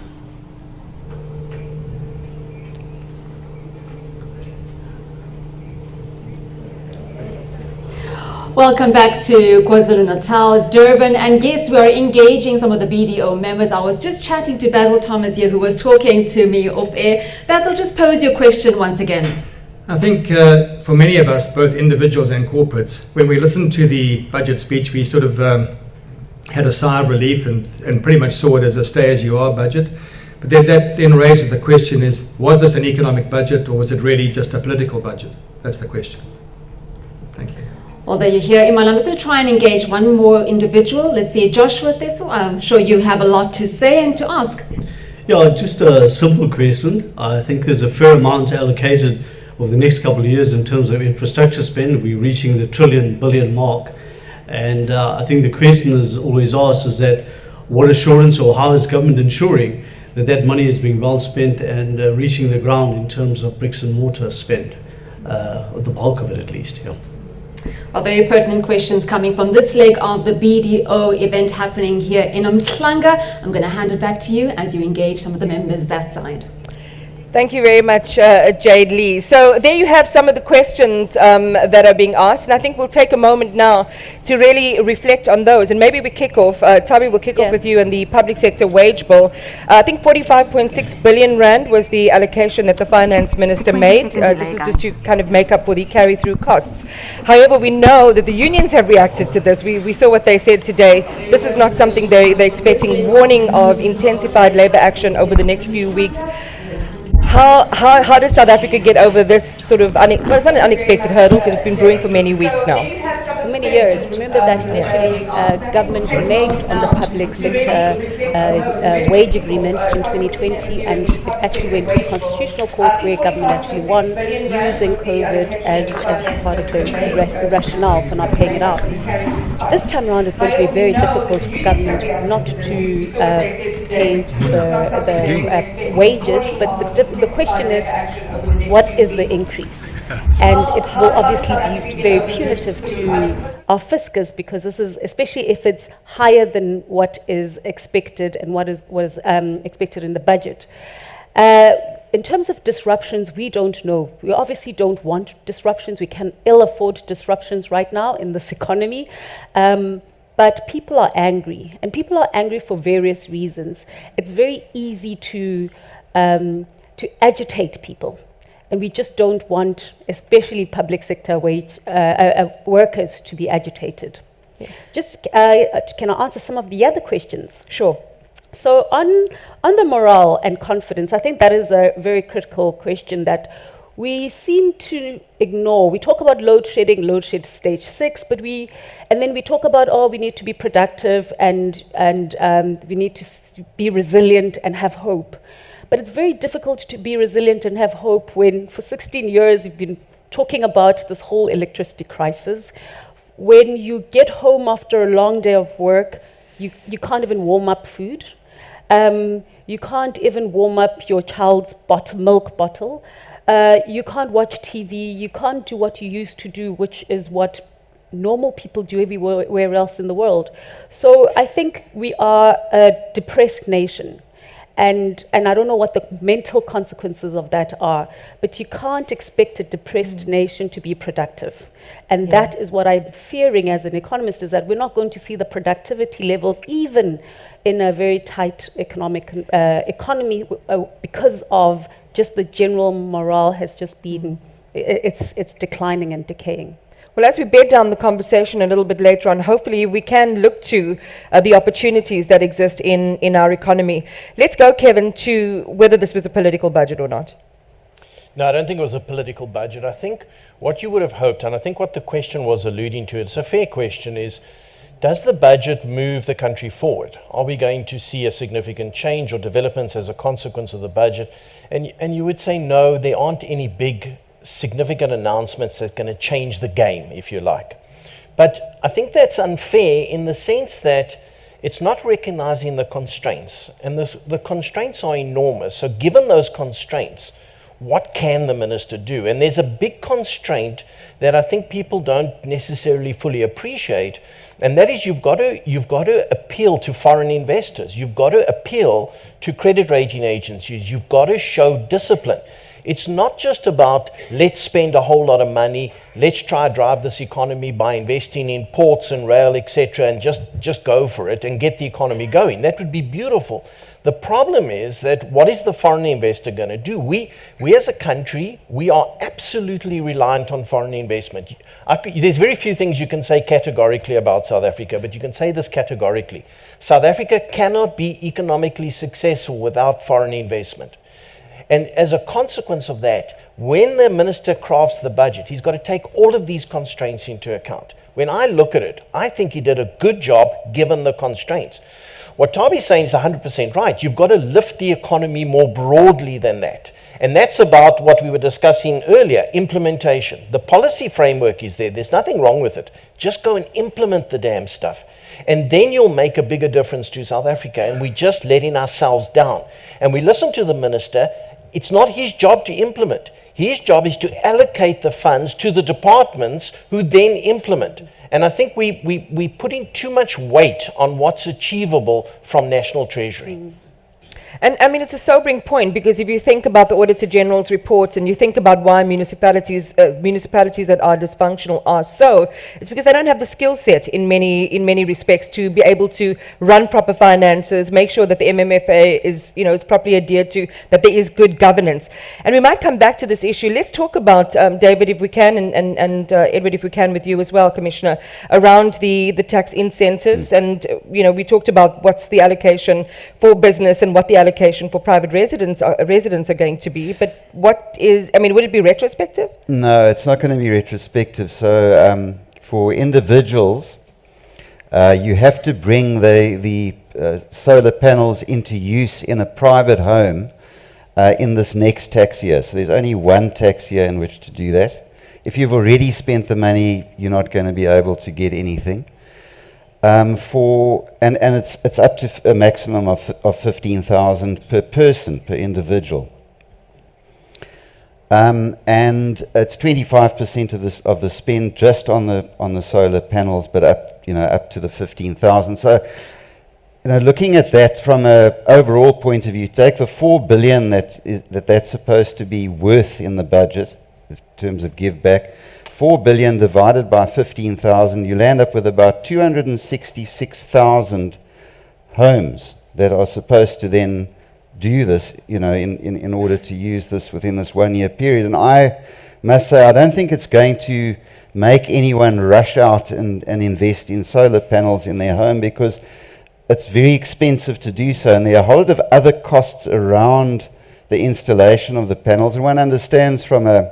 Welcome back to KwaZulu-Natal, Durban, and yes, we are engaging some of the BDO members. I was just chatting to Basil Thomas here, who was talking to me off air. Basil, just pose your question once again. I think for many of us, both individuals and corporates, when we listened to the budget speech, we sort of had a sigh of relief and pretty much saw it as a stay-as-you-are budget. But that then raises the question is, was this an economic budget or was it really just a political budget? That's the question. Thank you. Well, there you hear, Iman. I'm just going to try and engage one more individual. Let's see, Joshua Thessel. I'm sure you have a lot to say and to ask. Yeah, just a simple question. I think there's a fair amount allocated over the next couple of years in terms of infrastructure spend. We're reaching the trillion billion mark. And I think the question is always asked is that what assurance or how is government ensuring that that money is being well spent and reaching the ground in terms of bricks and mortar spend, the bulk of it at least, yeah. Well, very pertinent questions coming from this leg of the BDO event happening here in Umhlanga. I'm going to hand it back to you as you engage some of the members that side. Thank you very much, Jade Lee. So there you have some of the questions that are being asked, and I think we'll take a moment now to really reflect on those. And maybe we kick off, Tabi will kick off with you and the public sector wage bill. I think 45.6 billion rand was the allocation that the Finance Minister made. This is just to kind of make up for the carry-through costs. However, we know that the unions have reacted to this. We saw what they said today. This is not something they're expecting, warning of intensified labour action over the next few weeks. How does South Africa get over this sort of, well, it's not an unexpected hurdle because it's been brewing for many weeks now? For many years. Remember that initially government reneged on the public sector wage agreement in 2020, and it actually went to the Constitutional Court where government actually won, using COVID as part of the rationale for not paying it out. This time around it's going to be very difficult for government not to pay the wages, but the question is, what is the increase? And it will obviously be very punitive to our fiscus, because this is, especially if it's higher than what is expected and what was expected in the budget. In terms of disruptions, we don't know. We obviously don't want disruptions. We can ill afford disruptions right now in this economy. But people are angry, and people are angry for various reasons. It's very easy to agitate people. And we just don't want, especially public sector wage workers, to be agitated. Yeah. Just can I answer some of the other questions? Sure. So on the morale and confidence, I think that is a very critical question that we seem to ignore. We talk about load shed stage 6, and then we talk about, we need to be productive and we need to be resilient and have hope. But it's very difficult to be resilient and have hope when for 16 years you've been talking about this whole electricity crisis. When you get home after a long day of work, you can't even warm up food. You can't even warm up your child's milk bottle. You can't watch TV. You can't do what you used to do, which is what normal people do everywhere else in the world. So I think we are a depressed nation. And I don't know what the mental consequences of that are, but you can't expect a depressed nation to be productive. And that is what I'm fearing as an economist, is that we're not going to see the productivity levels even in a very tight economic economy because of just the general morale has just been, it's declining and decaying. Well, as we bed down the conversation a little bit later on, hopefully we can look to the opportunities that exist in our economy. Let's go, Kevin, to whether this was a political budget or not. No, I don't think it was a political budget. I think what you would have hoped, and I think what the question was alluding to, it's a fair question, is does the budget move the country forward? Are we going to see a significant change or developments as a consequence of the budget? And you would say no, there aren't any big significant announcements that are going to change the game, if you like. But I think that's unfair in the sense that it's not recognizing the constraints. And the constraints are enormous. So given those constraints, what can the minister do? And there's a big constraint that I think people don't necessarily fully appreciate, and that is you've got to appeal to foreign investors. You've got to appeal to credit rating agencies. You've got to show discipline. It's not just about let's spend a whole lot of money, let's try to drive this economy by investing in ports and rail, etc., and just go for it and get the economy going. That would be beautiful. The problem is that what is the foreign investor going to do? We as a country, we are absolutely reliant on foreign investment. There's very few things you can say categorically about South Africa, but you can say this categorically. South Africa cannot be economically successful without foreign investment. And as a consequence of that, when the minister crafts the budget, he's got to take all of these constraints into account. When I look at it, I think he did a good job given the constraints. What Tabi's saying is 100% right. You've got to lift the economy more broadly than that. And that's about what we were discussing earlier, implementation. The policy framework is there. There's nothing wrong with it. Just go and implement the damn stuff. And then you'll make a bigger difference to South Africa. And we're just letting ourselves down. And we listen to the minister. It's not his job to implement. His job is to allocate the funds to the departments who then implement. And I think we're putting too much weight on what's achievable from National Treasury. And I mean, it's a sobering point, because if you think about the Auditor General's report and you think about why municipalities that are dysfunctional are so, it's because they don't have the skill set in many respects to be able to run proper finances, make sure that the MMFA is properly adhered to, that there is good governance. And we might come back to this issue. Let's talk about, David, if we can, and Edward, if we can, with you as well, Commissioner, around the tax incentives. And, we talked about what's the allocation for business and what the allocation for private residents are going to be, but would it be retrospective? No, it's not going to be retrospective. So for individuals, you have to bring the solar panels into use in a private home in this next tax year. So there's only one tax year in which to do that. If you've already spent the money, you're not going to be able to get anything. And it's up to a maximum of 15,000 per person, per individual, and it's 25% of the spend just on the solar panels, but up to the 15,000. So, looking at that from an overall point of view, take the 4 billion that's supposed to be worth in the budget in terms of give back. 4 billion divided by 15,000, you land up with about 266,000 homes that are supposed to then do this, in order to use this within this 1 year period. And I must say, I don't think it's going to make anyone rush out and invest in solar panels in their home, because it's very expensive to do so. And there are a whole lot of other costs around the installation of the panels. And one understands from a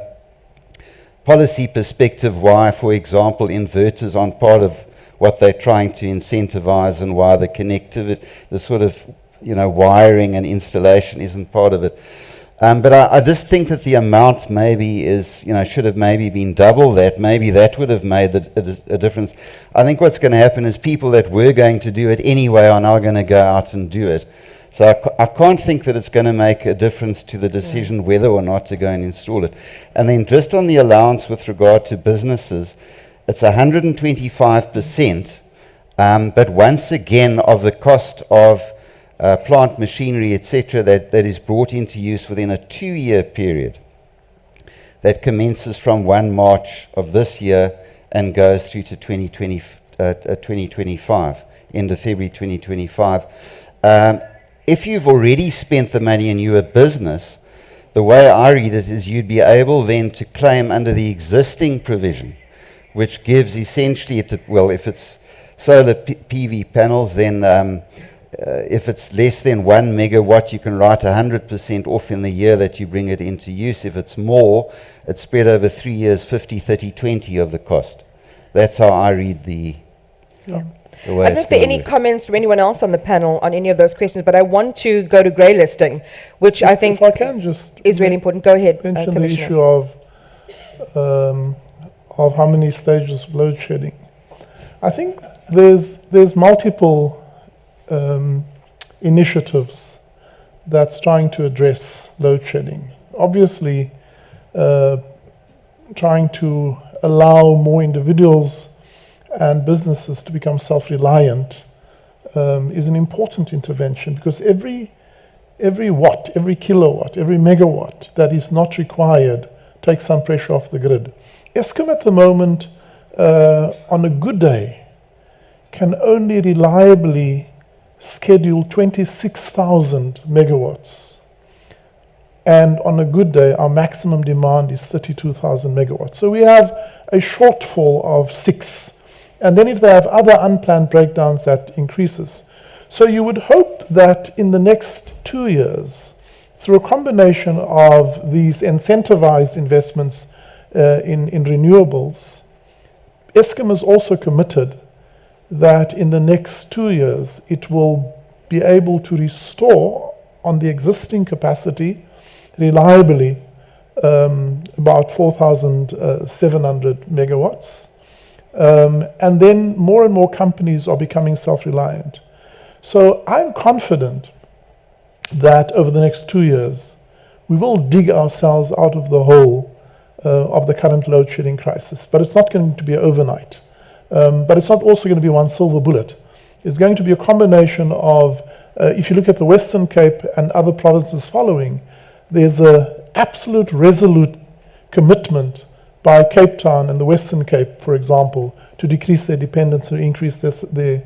policy perspective why, for example, inverters aren't part of what they're trying to incentivize, and why the connectivity, the sort of wiring and installation isn't part of it. But I just think that the amount maybe should have maybe been double that. Maybe that would have made a difference. I think what's going to happen is people that were going to do it anyway are now going to go out and do it. So I can't think that it's going to make a difference to the decision whether or not to go and install it. And then just on the allowance with regard to businesses, it's 125%, but once again of the cost of plant machinery, etc., that is brought into use within a 2-year period that commences from 1 March of this year and goes through to 2025, end of February 2025. If you've already spent the money and you're a business, the way I read it is you'd be able then to claim under the existing provision, which gives essentially, if it's solar PV panels, then if it's less than 1 megawatt, you can write 100% off in the year that you bring it into use. If it's more, it's spread over 3 years, 50, 30, 20 of the cost. That's how I read the I don't know if there are any comments from anyone else on the panel on any of those questions, but I want to go to grey listing, which I think is really important. Go ahead, mention the issue of how many stages of load shedding. I think there's multiple initiatives that's trying to address load shedding. Obviously, trying to allow more individuals and businesses to become self-reliant is an important intervention, because every watt, every kilowatt, every megawatt that is not required takes some pressure off the grid. Eskom at the moment, on a good day, can only reliably schedule 26,000 megawatts. And on a good day, our maximum demand is 32,000 megawatts. So we have a shortfall of 6. And then if they have other unplanned breakdowns, that increases. So you would hope that in the next 2 years, through a combination of these incentivized investments in renewables, Eskom is also committed that in the next 2 years, it will be able to restore on the existing capacity reliably about 4,700 megawatts. And then more and more companies are becoming self-reliant. So I'm confident that over the next 2 years, we will dig ourselves out of the hole of the current load shedding crisis. But it's not going to be overnight. But it's not also going to be one silver bullet. It's going to be a combination of, if you look at the Western Cape and other provinces following, there's an absolute resolute commitment by Cape Town and the Western Cape, for example, to decrease their dependence and increase their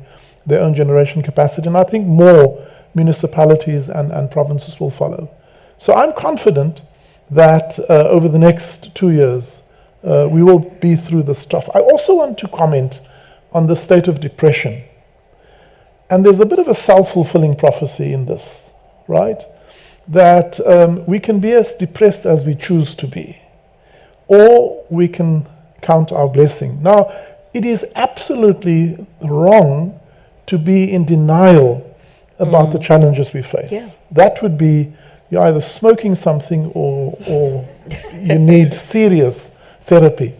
own generation capacity. And I think more municipalities and provinces will follow. So I'm confident that over the next 2 years, we will be through this stuff. I also want to comment on the state of depression. And there's a bit of a self-fulfilling prophecy in this, right? That we can be as depressed as we choose to be, or we can count our blessing. Now, it is absolutely wrong to be in denial about the challenges we face. Yeah. That would be, you're either smoking something or you need serious therapy.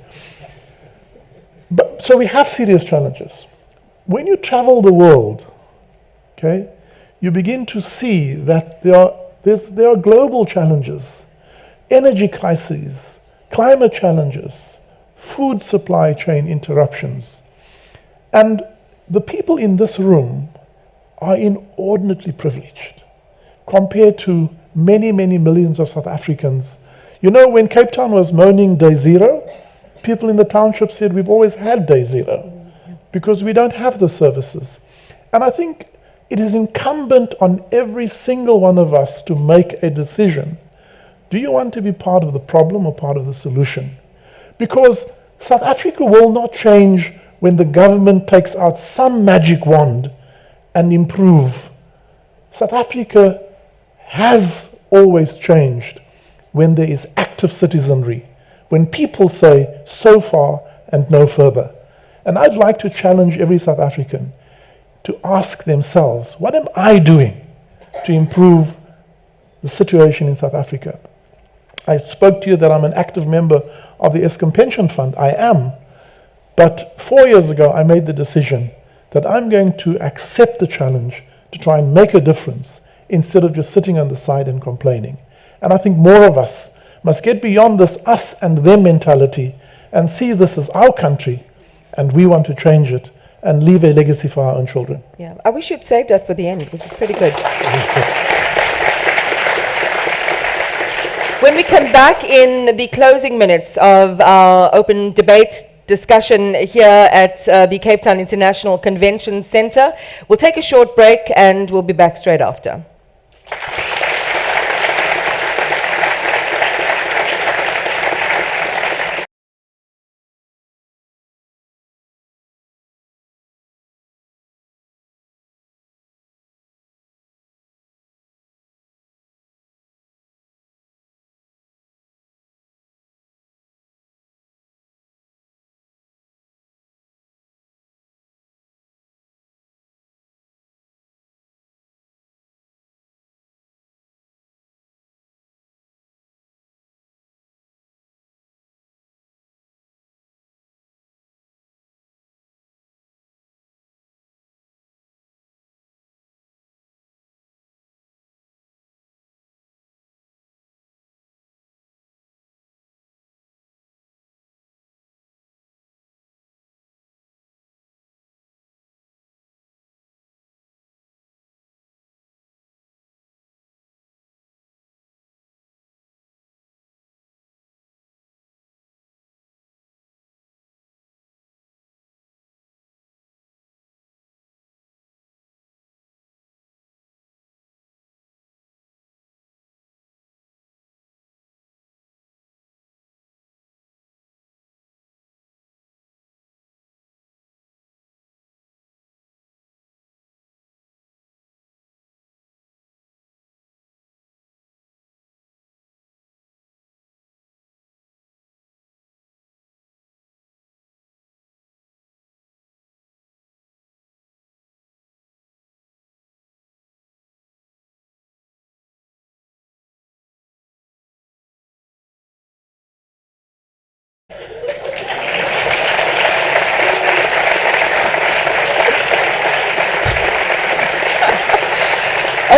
But so we have serious challenges. When you travel the world, okay, you begin to see that there are global challenges, energy crises, climate challenges, food supply chain interruptions. And the people in this room are inordinately privileged compared to many, many millions of South Africans. You know, when Cape Town was moaning day zero, people in the township said, we've always had day zero because we don't have the services. And I think it is incumbent on every single one of us to make a decision. Do you want to be part of the problem or part of the solution? Because South Africa will not change when the government takes out some magic wand and improve. South Africa has always changed when there is active citizenry, when people say so far and no further. And I'd like to challenge every South African to ask themselves, what am I doing to improve the situation in South Africa? I spoke to you that I'm an active member of the Eskom Pension Fund. I am. But 4 years ago, I made the decision that I'm going to accept the challenge to try and make a difference instead of just sitting on the side and complaining. And I think more of us must get beyond this us and them mentality and see this as our country, and we want to change it and leave a legacy for our own children. Yeah, I wish you'd saved that for the end. This was pretty good. When we come back in the closing minutes of our open debate discussion here at the Cape Town International Convention Centre, we'll take a short break and we'll be back straight after.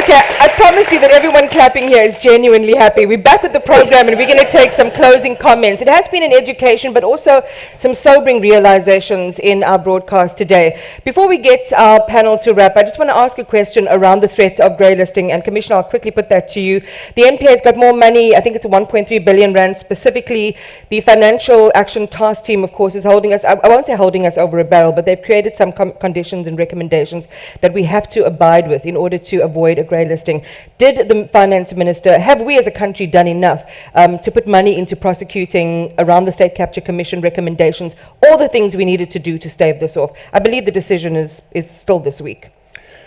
Okay, I promise you that everyone clapping here is genuinely happy. We're back with the program and we're going to take some closing comments. It has been an education, but also some sobering realizations in our broadcast today. Before we get our panel to wrap, I just want to ask a question around the threat of grey listing. And Commissioner, I'll quickly put that to you. The NPA has got more money. I think it's 1.3 billion rand specifically. The Financial Action Task Team, of course, is holding us, I won't say holding us over a barrel, but they've created some conditions and recommendations that we have to abide with in order to avoid a grey listing. Did the Finance Minister, have we as a country done enough to put money into prosecuting around the State Capture Commission recommendations, all the things we needed to do to stave this off? I believe the decision is still this week.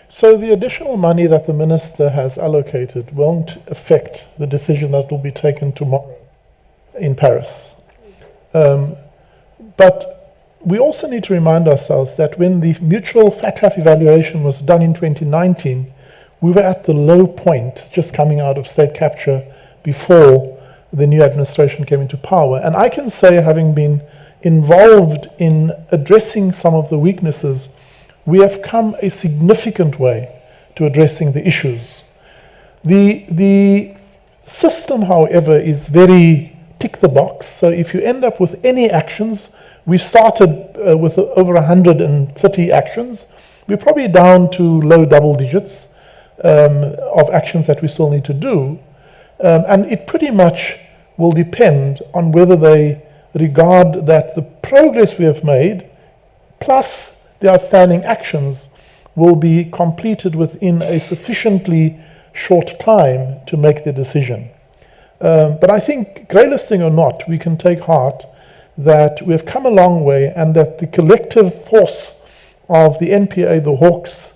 So the additional money that the Minister has allocated won't affect the decision that will be taken tomorrow in Paris. But we also need to remind ourselves that when the mutual FATF evaluation was done in 2019, we were at the low point just coming out of state capture before the new administration came into power. And I can say, having been involved in addressing some of the weaknesses, we have come a significant way to addressing the issues. The system, however, is very tick the box. So if you end up with any actions, we started with over 130 actions. We're probably down to low double digits of actions that we still need to do. And it pretty much will depend on whether they regard that the progress we have made, plus the outstanding actions, will be completed within a sufficiently short time to make the decision. But I think, grey listing or not, we can take heart that we have come a long way and that the collective force of the NPA, the Hawks,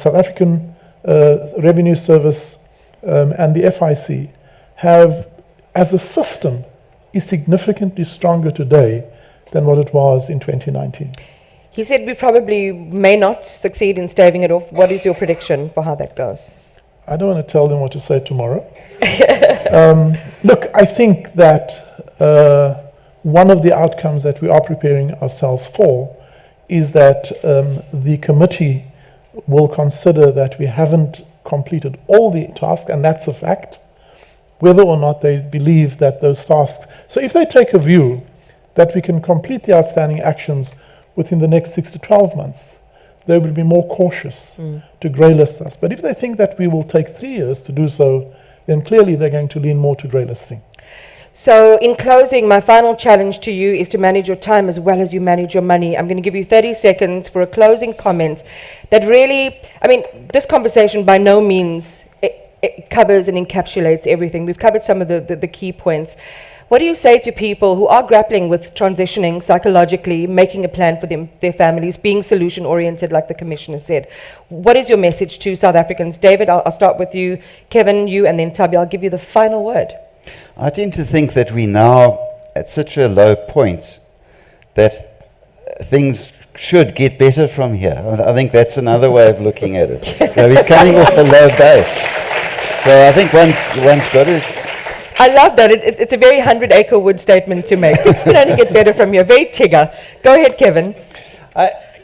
South African Revenue Service, and the FIC have, as a system, is significantly stronger today than what it was in 2019. He said we probably may not succeed in staving it off. What is your prediction for how that goes? I don't want to tell them what to say tomorrow. Look, I think that one of the outcomes that we are preparing ourselves for is that the committee will consider that we haven't completed all the tasks, and that's a fact, whether or not they believe that those tasks... So if they take a view that we can complete the outstanding actions within the next 6 to 12 months, they will be more cautious to grey list us. But if they think that we will take 3 years to do so, then clearly they're going to lean more to grey listing. So in closing, my final challenge to you is to manage your time as well as you manage your money. I'm going to give you 30 seconds for a closing comment that really, I mean, this conversation by no means it covers and encapsulates everything. We've covered some of the key points. What do you say to people who are grappling with transitioning psychologically, making a plan for their families, being solution-oriented, like the Commissioner said? What is your message to South Africans? David, I'll start with you. Kevin, you, and then Tabi. I'll give you the final word. I tend to think that we're now at such a low point that things should get better from here. I think that's another way of looking at it. We're coming off a low base. So I think one's got to... I love that. It's a very 100-acre wood statement to make. Things can only get better from here. Very Tigger. Go ahead, Kevin.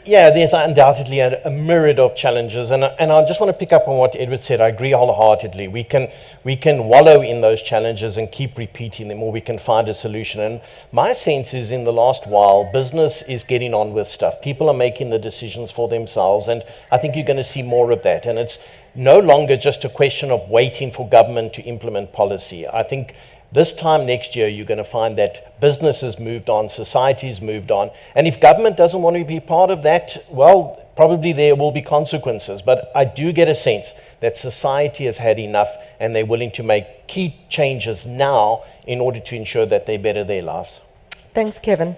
Yeah, there's undoubtedly a myriad of challenges, and I just want to pick up on what Edward said. I agree wholeheartedly. We can wallow in those challenges and keep repeating them, or we can find a solution. And my sense is, in the last while, business is getting on with stuff. People are making the decisions for themselves, and I think you're going to see more of that. And it's no longer just a question of waiting for government to implement policy. I think this time next year, you're going to find that business has moved on, society's moved on. And if government doesn't want to be part of that, well, probably there will be consequences. But I do get a sense that society has had enough and they're willing to make key changes now in order to ensure that they better their lives. Thanks, Kevin.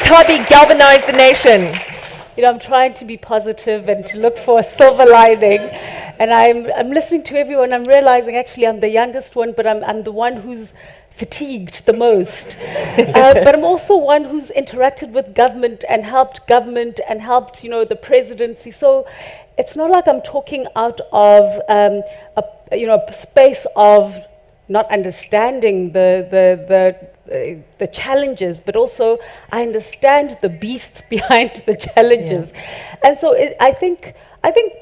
Tabi, galvanize the nation. You know, I'm trying to be positive and to look for a silver lining. And I'm listening to everyone. I'm realizing actually I'm the youngest one, but I'm the one who's fatigued the most. But I'm also one who's interacted with government and helped, you know, the presidency. So it's not like I'm talking out of a space of not understanding the challenges, but also I understand the beasts behind the challenges. Yeah. And so I think I think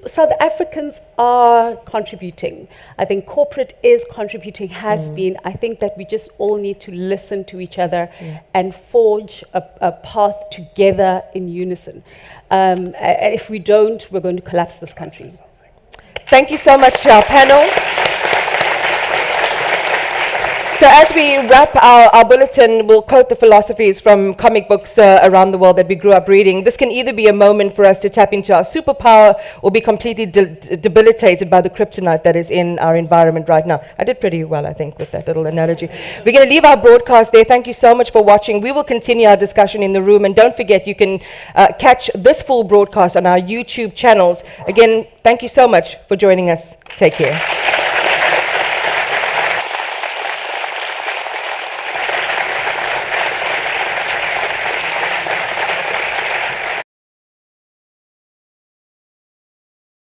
South Africans are contributing. I think corporate is contributing, has been. I think that we just all need to listen to each other and forge a path together in unison. And if we don't, we're going to collapse this country. Thank you so much to our panel. So as we wrap our bulletin, we'll quote the philosophies from comic books around the world that we grew up reading. This can either be a moment for us to tap into our superpower or be completely debilitated by the kryptonite that is in our environment right now. I did pretty well, I think, with that little analogy. We're going to leave our broadcast there. Thank you so much for watching. We will continue our discussion in the room. And don't forget, you can catch this full broadcast on our YouTube channels. Again, thank you so much for joining us. Take care.